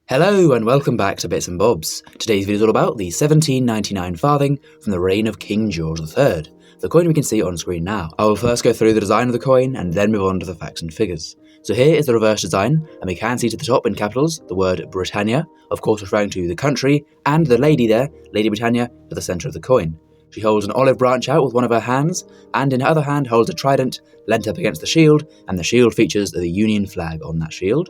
Hello and welcome back to Bits and Bobs. Today's video is all about the 1799 farthing from the reign of King George III, the coin we can see on screen now. I will first go through the design of the coin and then move on to the facts and figures. So here is the reverse design, and we can see to the top in capitals the word Britannia, of course referring to the country, and the lady there, Lady Britannia, at the centre of the coin. She holds an olive branch out with one of her hands, and in her other hand holds a trident leant up against the shield, and the shield features the Union flag on that shield.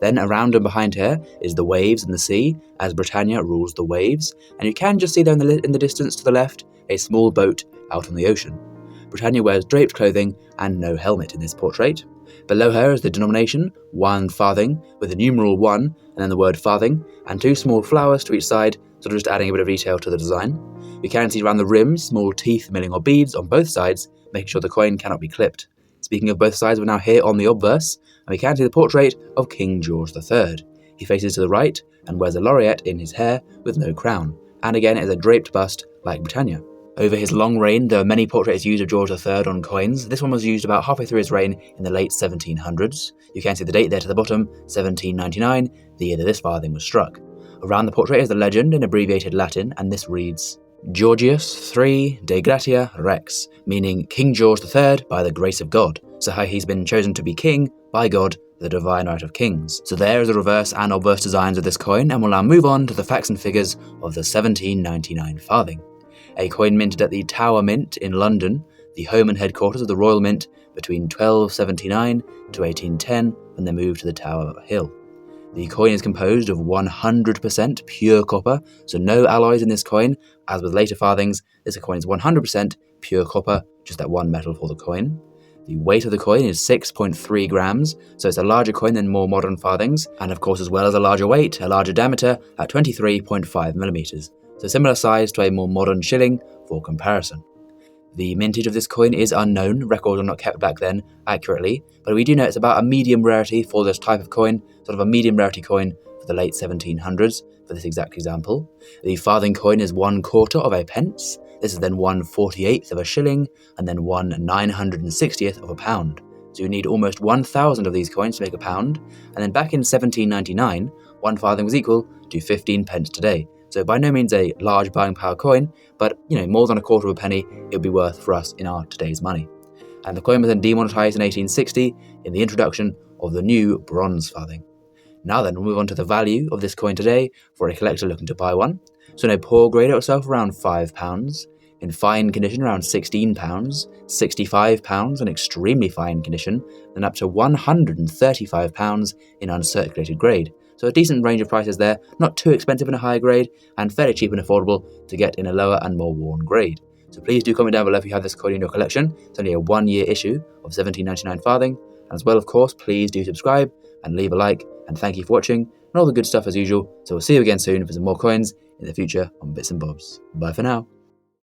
Then around and behind her is the waves and the sea, as Britannia rules the waves, and you can just see there in the distance to the left a small boat out on the ocean. Britannia wears draped clothing and no helmet in this portrait. Below her is the denomination, 1 farthing, with the numeral 1 and then the word farthing, and 2 small flowers to each side, sort of just adding a bit of detail to the design. We can see around the rim small teeth milling or beads on both sides, making sure the coin cannot be clipped. Speaking of both sides, we're now here on the obverse, and we can see the portrait of King George III. He faces to the right and wears a laureate in his hair with no crown, and again it is a draped bust like Britannia. Over his long reign, there are many portraits used of George III on coins. This one was used about halfway through his reign in the late 1700s. You can see the date there to the bottom, 1799, the year that this farthing was struck. Around the portrait is the legend in abbreviated Latin, and this reads, Georgius III de gratia rex, meaning King George III by the grace of God. So how he's been chosen to be king by God, the divine right of kings. So there is the reverse and obverse designs of this coin, and we'll now move on to the facts and figures of the 1799 farthing. A coin minted at the Tower Mint in London, the home and headquarters of the Royal Mint between 1279 to 1810 when they moved to the Tower Hill. The coin is composed of 100% pure copper, so no alloys in this coin. As with later farthings, this coin is 100% pure copper, just that one metal for the coin. The weight of the coin is 6.3 grams, so it's a larger coin than more modern farthings, and of course as well as a larger weight, a larger diameter at 23.5 millimeters, so similar size to a more modern shilling for comparison. The mintage of this coin is unknown, records are not kept back then accurately, but we do know it's about a medium rarity for this type of coin, sort of a medium rarity coin for the late 1700s for this exact example. The farthing coin is 1/4 of a pence, this is then 1/48th of a shilling, and then 1/960th of a pound. So you need almost 1,000 of these coins to make a pound, and then back in 1799, 1 farthing was equal to 15 pence today. So by no means a large buying power coin, but more than 1/4 of a penny it would be worth for us in our today's money. And the coin was then demonetised in 1860 in the introduction of the new bronze farthing. Now then, we'll move on to the value of this coin today for a collector looking to buy one. So in a poor grade itself around £5, in fine condition around £16, £65 in extremely fine condition, and up to £135 in uncirculated grade. So a decent range of prices there, not too expensive in a higher grade, and fairly cheap and affordable to get in a lower and more worn grade. So please do comment down below if you have this coin in your collection. It's only a 1-year issue of 1799 farthing. And as well, of course, please do subscribe and leave a like, and thank you for watching, and all the good stuff as usual. So we'll see you again soon for some more coins in the future on Bits and Bobs. Bye for now.